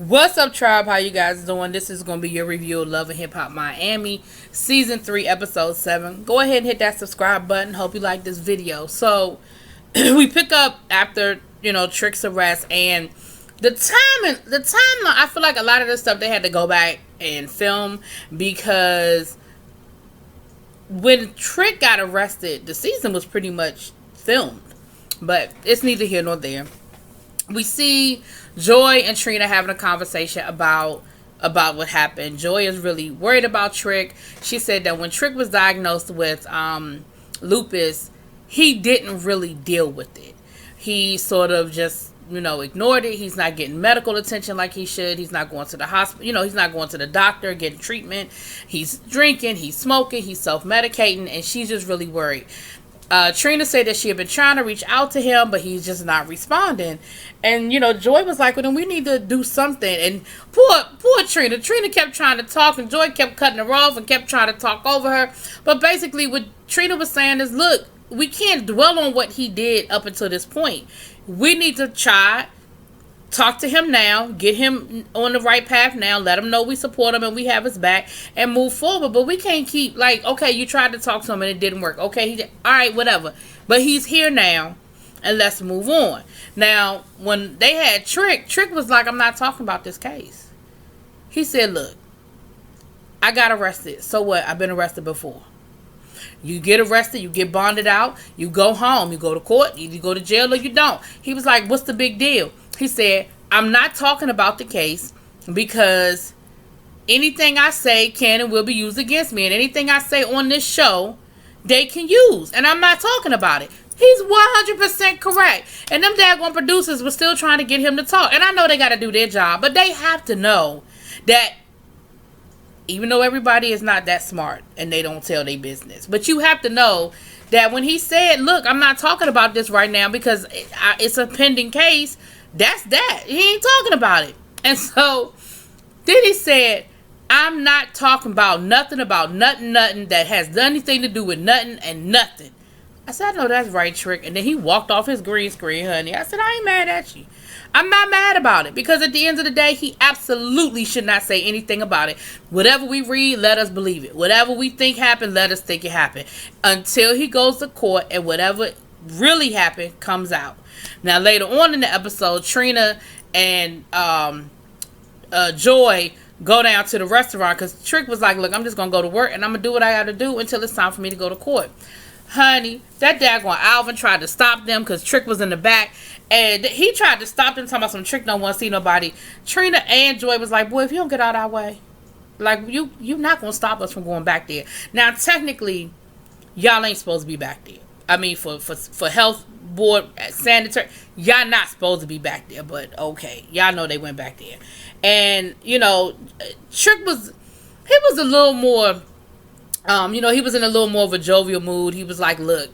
What's up, tribe? How you guys doing? This is going to be your review of Love and Hip Hop Miami Season 3, Episode 7. Go ahead and hit that subscribe button. Hope you like this video. So, we pick up after, Trick's arrest, and the timeline, I feel like a lot of this stuff they had to go back and film because when Trick got arrested, the season was pretty much filmed. But it's neither here nor there. We see Joy and Trina having a conversation about what happened. Joy is really worried about Trick. She said that when Trick was diagnosed with lupus, he didn't really deal with it. He sort of just, ignored it. He's not getting medical attention like he should. He's not going to the hospital. He's not going to the doctor, getting treatment. He's drinking. He's smoking. He's self-medicating. And she's just really worried. Trina said that she had been trying to reach out to him, but he's just not responding. And, Joy was like, well, then we need to do something. And poor Trina. Trina kept trying to talk, and Joy kept cutting her off and kept trying to talk over her. But basically, what Trina was saying is, look, we can't dwell on what he did up until this point. We need to talk to him now, get him on the right path now, let him know we support him and we have his back, and move forward. But we can't keep, okay, you tried to talk to him and it didn't work. Okay, all right, whatever. But he's here now, and let's move on. Now, when they had Trick was like, I'm not talking about this case. He said, look, I got arrested. So what? I've been arrested before. You get arrested, you get bonded out, you go home, you go to court, you go to jail or you don't. He was like, what's the big deal? He said, I'm not talking about the case because anything I say can and will be used against me. And anything I say on this show, they can use. And I'm not talking about it. He's 100% correct. And them daggone producers were still trying to get him to talk. And I know they got to do their job, but they have to know that even though everybody is not that smart and they don't tell their business, but you have to know that when he said, look, I'm not talking about this right now because it's a pending case, that's that. He ain't talking about it. And so then he said, I'm not talking about nothing that has anything to do with nothing and nothing. I said, I know that's right, Trick. And then he walked off his green screen, honey. I said, I ain't mad at you. I'm not mad about it because at the end of the day, he absolutely should not say anything about it. Whatever we read, let us believe it. Whatever we think happened, let us think it happened. Until he goes to court and whatever really happened comes out. Now, later on in the episode, Trina and Joy go down to the restaurant because Trick was like, look, I'm just going to go to work and I'm going to do what I got to do until it's time for me to go to court. Honey, that daggone Alvin tried to stop them because Trick was in the back. And he tried to stop them, talking about some Trick don't want to see nobody. Trina and Joy was like, boy, if you don't get out of our way, you're not going to stop us from going back there. Now, technically, y'all ain't supposed to be back there. I mean, for health board, sanitary, y'all not supposed to be back there. But, okay, y'all know they went back there. And, Trick was a little more, he was in a little more of a jovial mood. He was like, look,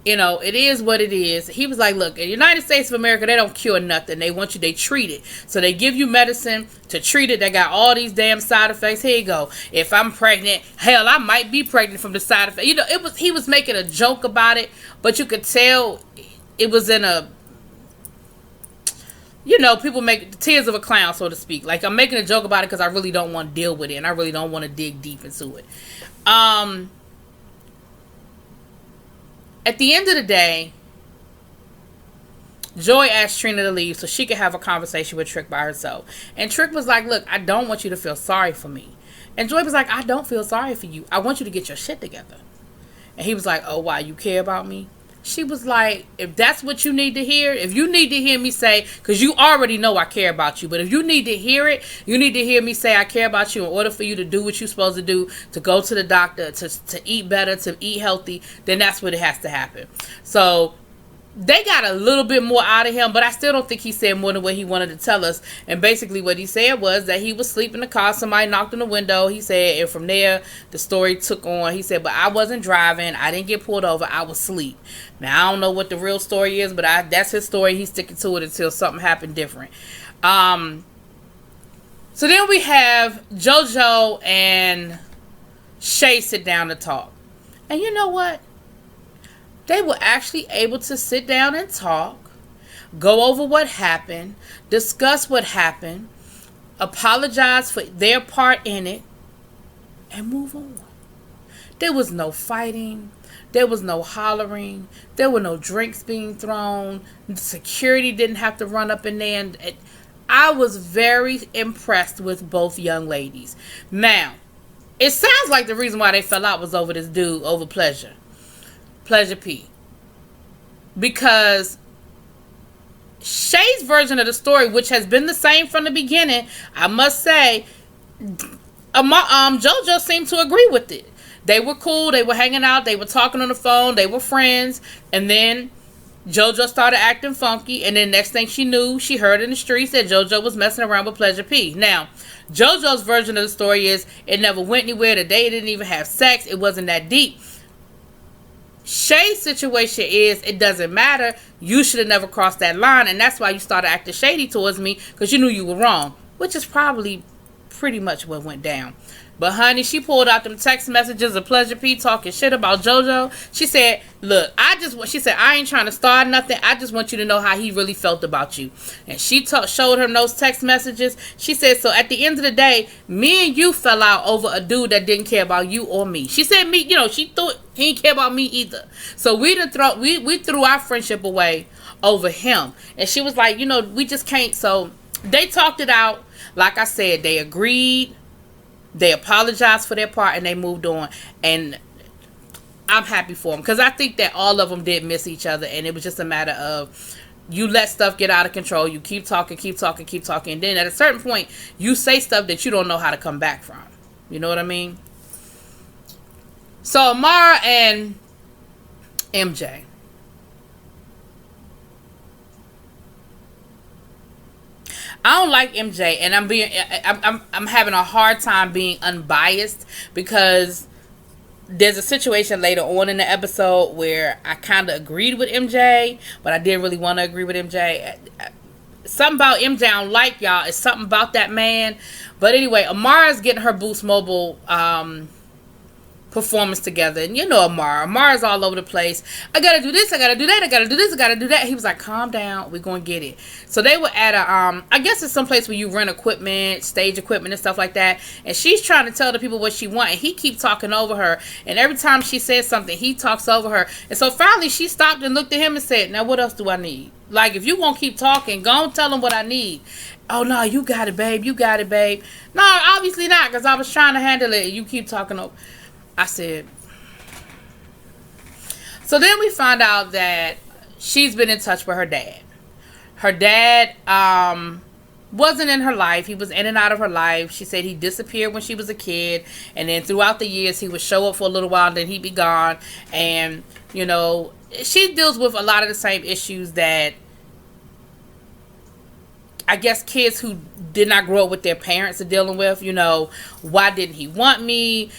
it is what it is. He was like, look, in the United States of America, they don't cure nothing. They treat it. So they give you medicine to treat it. They got all these damn side effects. Here you go. If I'm pregnant, hell, I might be pregnant from the side effects. He was making a joke about it, but you could tell it was in a, people make the tears of a clown, so to speak. Like, I'm making a joke about it because I really don't want to deal with it, and I really don't want to dig deep into it. At the end of the day, Joy asked Trina to leave so she could have a conversation with Trick by herself. And Trick was like, look, I don't want you to feel sorry for me. And Joy was like, I don't feel sorry for you. I want you to get your shit together. And he was like, oh, why? You care about me? She was like, if that's what you need to hear, if you need to hear me say, because you already know I care about you, but if you need to hear it, you need to hear me say I care about you in order for you to do what you're supposed to do, to go to the doctor, to eat better, to eat healthy, then that's what it has to happen. So they got a little bit more out of him, but I still don't think he said more than what he wanted to tell us. And basically what he said was that he was asleep in the car. Somebody knocked on the window. He said, and from there, the story took on. He said, but I wasn't driving. I didn't get pulled over. I was asleep. Now, I don't know what the real story is, but that's his story. He's sticking to it until something happened different. So then we have JoJo and Shay sit down to talk. And you know what? They were actually able to sit down and talk, go over what happened, discuss what happened. apologize for their part in it, and move on. There was no fighting. There was no hollering. There were no drinks being thrown. Security didn't have to run up in there. And I was very impressed with both young ladies. Now, it sounds like the reason why they fell out was over this dude, over Pleasure P. Because Shay's version of the story, which has been the same from the beginning, I must say, JoJo seemed to agree with it. They were cool. They were hanging out. They were talking on the phone. They were friends. And then JoJo started acting funky. And then next thing she knew, she heard in the streets that JoJo was messing around with Pleasure P. Now, JoJo's version of the story is it never went anywhere. That they didn't even have sex. It wasn't that deep. Shay's situation is it doesn't matter. You should have never crossed that line. And that's why you started acting shady towards me, because you knew you were wrong. Which is probably pretty much what went down. But honey, she pulled out them text messages of Pleasure P talking shit about JoJo. She said, look, she said, I ain't trying to start nothing. I just want you to know how he really felt about you. And she showed her those text messages. She said, so at the end of the day, me and you fell out over a dude that didn't care about you or me. She said me, she thought he didn't care about me either. So we threw our friendship away over him. And she was like, we just can't. So they talked it out. Like I said, they agreed. They apologized for their part and they moved on. And I'm happy for them, because I think that all of them did miss each other. And it was just a matter of you let stuff get out of control. You keep talking. And then at a certain point, you say stuff that you don't know how to come back from. You know what I mean? So Amara and MJ. I don't like MJ, and I'm having a hard time being unbiased, because there's a situation later on in the episode where I kind of agreed with MJ, but I didn't really want to agree with MJ. Something about MJ I don't like, y'all. It's something about that man. But anyway, Amara's getting her Boost Mobile performance together, and Amara's all over the place. I gotta do this, I gotta do that, I gotta do this, I gotta do that. He was like, calm down, we're gonna get it. So they were at a I guess it's someplace where you rent equipment, stage equipment and stuff like that, and she's trying to tell the people what she wants, and he keeps talking over her, and every time she says something, he talks over her. And so finally she stopped and looked at him and said, now what else do I need? Like, if you gonna keep talking, go and tell him what I need. Oh no, you got it, babe, No, obviously not, because I was trying to handle it and you keep talking over. I said, so then we found out that she's been in touch with her dad. Her dad wasn't in her life. He was in and out of her life. She said he disappeared when she was a kid. And then throughout the years, he would show up for a little while, then he'd be gone. And, she deals with a lot of the same issues that I guess kids who did not grow up with their parents are dealing with. Why didn't he want me?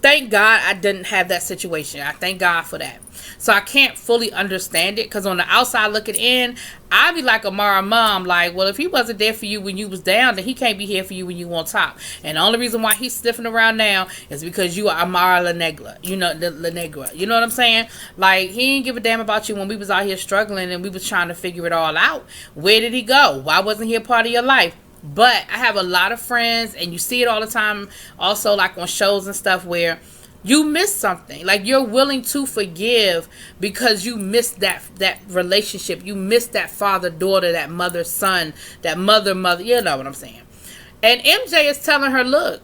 Thank God I didn't have that situation. I thank God for that. So I can't fully understand it, because on the outside looking in, I'd be like Amara mom, like, well, if he wasn't there for you when you was down, then he can't be here for you when you on top. And the only reason why he's sniffing around now is because you are Amara La Negra. La Negra. You know what I'm saying? Like, he didn't give a damn about you when we was out here struggling and we was trying to figure it all out. Where did he go? Why wasn't he a part of your life? But I have a lot of friends, and you see it all the time, also like on shows and stuff, where you miss something. Like, you're willing to forgive because you missed that relationship. You missed that father-daughter, that mother-son, that mother. You know what I'm saying? And MJ is telling her, look,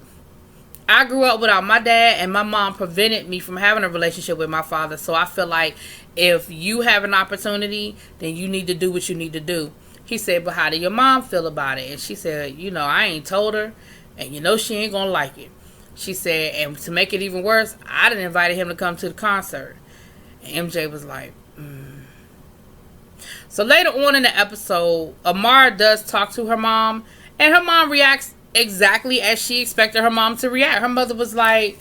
I grew up without my dad, and my mom prevented me from having a relationship with my father. So I feel like if you have an opportunity, then you need to do what you need to do. He said, but how did your mom feel about it? And she said, I ain't told her, and she ain't gonna like it. She said, and to make it even worse, I done invited him to come to the concert. And MJ was like, So later on in the episode, Amara does talk to her mom, and her mom reacts exactly as she expected her mom to react. Her mother was like,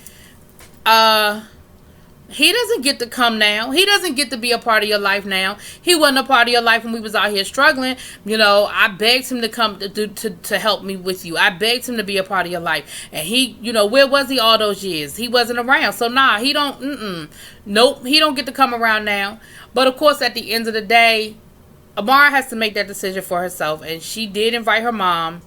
he doesn't get to come now. He doesn't get to be a part of your life now. He wasn't a part of your life when we was out here struggling. I begged him to come to help me with you. I begged him to be a part of your life. And he, where was he all those years? He wasn't around. So nah, he don't, nope, he don't get to come around now. But of course, at the end of the day, Amara has to make that decision for herself, and she did invite her mom.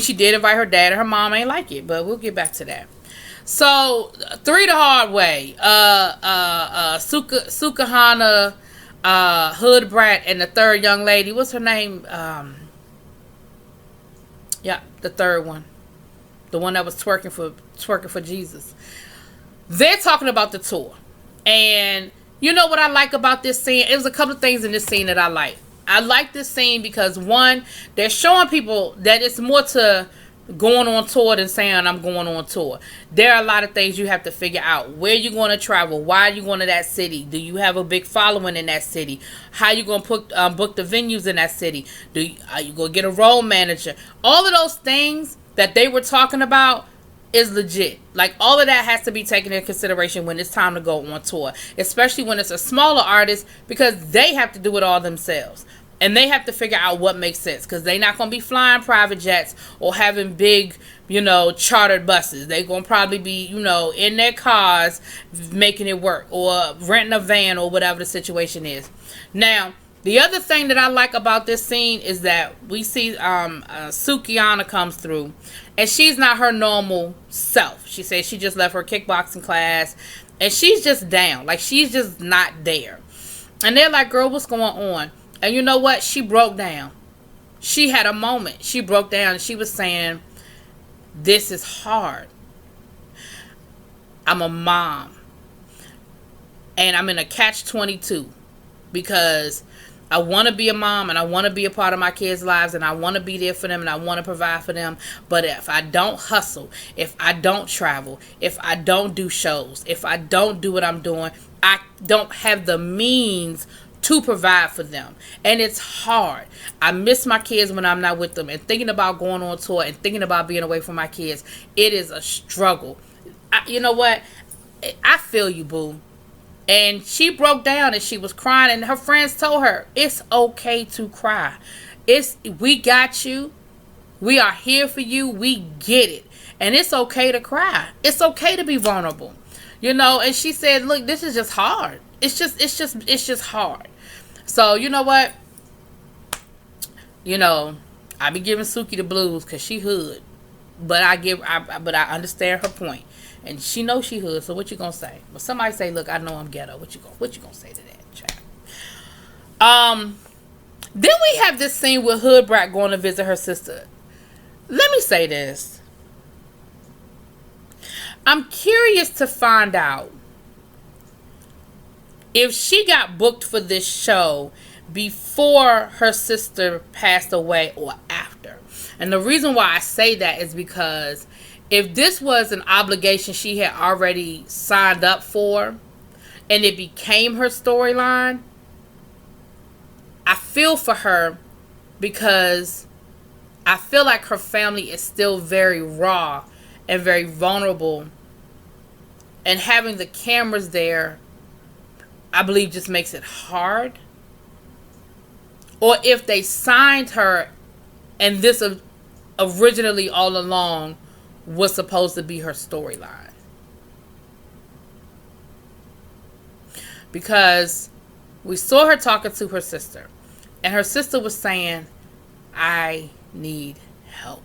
She did invite her dad, and her mom ain't like it, but we'll get back to that. So, 3 the hard way. Sukahana, Hood Brat, and the third young lady. What's her name? The third one. The one that was twerking for Jesus. They're talking about the tour. And you know what I like about this scene? There's a couple of things in this scene that I like. I like this scene because, one, they're showing people that it's more to going on tour than saying I'm going on tour. There are a lot of things you have to figure out. Where you going to travel? Why are you going to that city? Do you have a big following in that city? How you going to book the venues in that city? Are you going to get a role manager? All of those things that they were talking about is legit. Like, all of that has to be taken into consideration when it's time to go on tour, especially when it's a smaller artist, because they have to do it all themselves. And they have to figure out what makes sense, because they're not going to be flying private jets or having big, chartered buses. They're going to probably be, in their cars making it work, or renting a van, or whatever the situation is. Now, the other thing that I like about this scene is that we see Sukihana comes through, and she's not her normal self. She says she just left her kickboxing class, and she's just down. Like, she's just not there. And they're like, girl, what's going on? And you know what? She broke down. She had a moment. She broke down, and she was saying, this is hard. I'm a mom, and I'm in a catch-22 because I want to be a mom, and I want to be a part of my kids' lives, and I want to be there for them, and I want to provide for them. But if I don't hustle, if I don't travel, if I don't do shows, if I don't do what I'm doing, I don't have the means to provide for them. And it's hard. I miss my kids when I'm not with them. And thinking about going on tour and thinking about being away from my kids, it is a struggle. You know what? I feel you, boo. And she broke down and she was crying, and her friends told her, it's okay to cry. We got you. We are here for you. We get it. And it's okay to cry. It's okay to be vulnerable. And she said, look, this is just hard. It's just hard. So, you know what? I be giving Suki the blues because she hood. But I understand her point. And she knows she hood, so what you gonna say? But somebody say, look, I know I'm ghetto. What you gonna say to that, child? Then we have this scene with Hood Brat going to visit her sister. Let me say this. I'm curious to find out if she got booked for this show before her sister passed away or after. And the reason why I say that is because if this was an obligation she had already signed up for and it became her storyline, I feel for her because I feel like her family is still very raw and very vulnerable. And having the cameras there, I believe, just makes it hard. Or if they signed her and this originally all along was supposed to be her storyline. Because we saw her talking to her sister, and her sister was saying, I need help.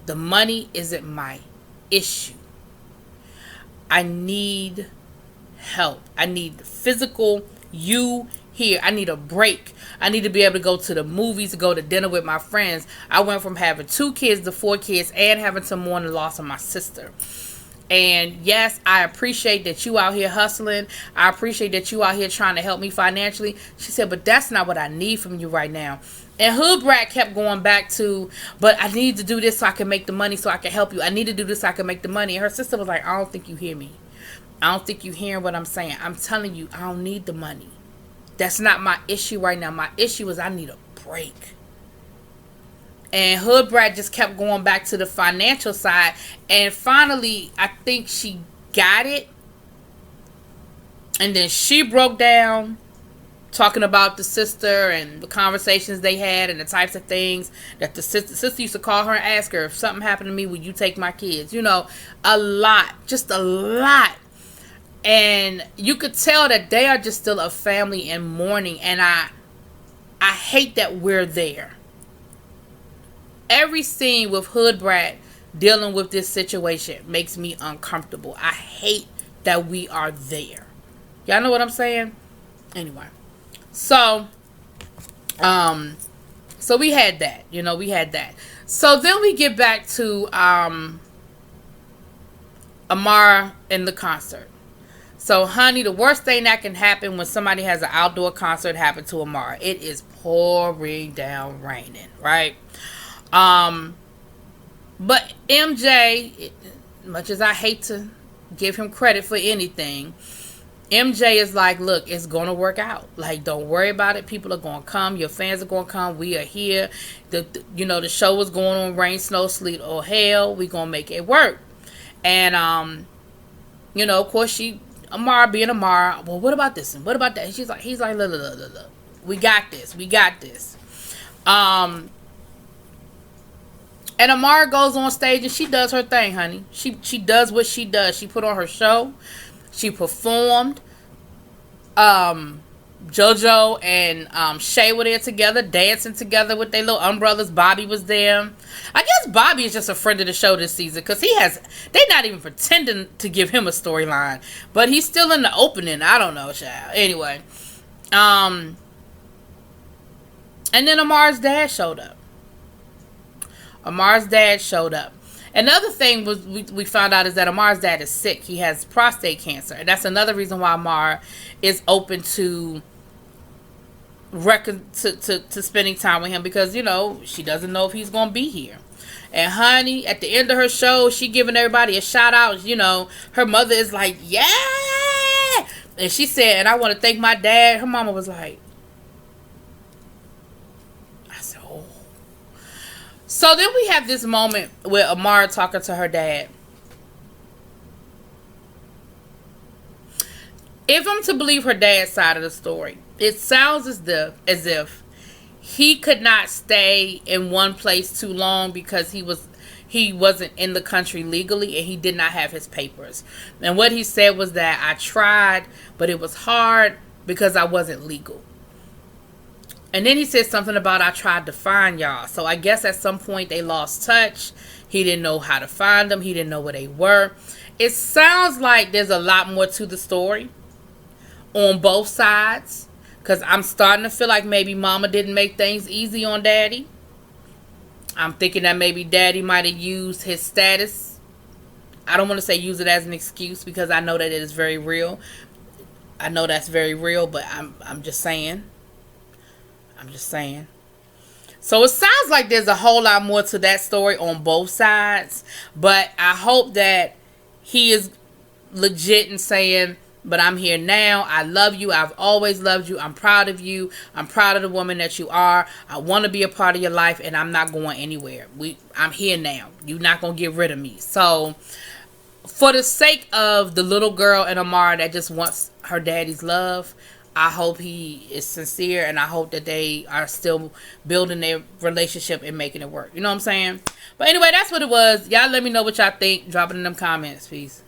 The money isn't my issue. I need help. I need physical you here. I need a break. I need to be able to go to the movies, to go to dinner with my friends. I went from having 2 kids to 4 kids and having to mourn the loss of my sister. And yes, I appreciate that you out here hustling. I appreciate that you out here trying to help me financially. She said, but that's not what I need from you right now. And Hood Brat kept going back to, but I need to do this so I can make the money so I can help you. I need to do this so I can make the money. And her sister was like, I don't think you hear me. I don't think you hearing what I'm saying. I'm telling you, I don't need the money. That's not my issue right now. My issue is I need a break. And Hood Brat just kept going back to the financial side. And finally, I think she got it. And then she broke down, talking about the sister and the conversations they had and the types of things that the sister used to call her and ask her, if something happened to me, will you take my kids? A lot. Just a lot. And you could tell that they are just still a family in mourning. And I hate that we're there. Every scene with Hood Brat dealing with this situation makes me uncomfortable. I hate that we are there. Y'all know what I'm saying? Anyway. So we had that. We had that. So then we get back to Amara in the concert. So, honey, the worst thing that can happen when somebody has an outdoor concert happen to Amara. It is pouring down raining, right? But MJ, much as I hate to give him credit for anything, MJ is like, look, it's going to work out. Like, don't worry about it. People are going to come. Your fans are going to come. We are here. The show is going on, rain, snow, sleet, or hell. We're going to make it work. And, of course, Amara being Amara, well, what about this? And what about that? And he's like, look. We got this. And Amara goes on stage and she does her thing, honey. She does what she does. She put on her show. She performed. JoJo and Shay were there together, dancing together with their little umbrellas. Bobby was there. I guess Bobby is just a friend of the show this season because they're not even pretending to give him a storyline, but he's still in the opening. I don't know, child. Anyway, and then Amar's dad showed up. And the other thing was we found out is that Amar's dad is sick. He has prostate cancer. And that's another reason why Amar is open to spending time with him because, she doesn't know if he's going to be here. And honey, at the end of her show, she giving everybody a shout out. Her mother is like, yeah. And she said, and I want to thank my dad. Her mama was like, so then we have this moment with Amara talking to her dad. If I'm to believe her dad's side of the story, it sounds as if he could not stay in one place too long because he wasn't in the country legally and he did not have his papers. And what he said was that I tried, but it was hard because I wasn't legal. And then he said something about I tried to find y'all. So I guess at some point they lost touch. He didn't know how to find them. He didn't know where they were. It sounds like there's a lot more to the story on both sides. Because I'm starting to feel like maybe mama didn't make things easy on daddy. I'm thinking that maybe daddy might have used his status. I don't want to say use it as an excuse because I know that it is very real. I know that's very real, but I'm just saying. So it sounds like there's a whole lot more to that story on both sides. But I hope that he is legit in saying, but I'm here now. I love you. I've always loved you. I'm proud of you. I'm proud of the woman that you are. I want to be a part of your life and I'm not going anywhere. I'm here now. You're not going to get rid of me. So for the sake of the little girl in Amara that just wants her daddy's love, I hope he is sincere and I hope that they are still building their relationship and making it work. You know what I'm saying? But anyway, that's what it was. Y'all let me know what y'all think. Drop it in them comments. Peace.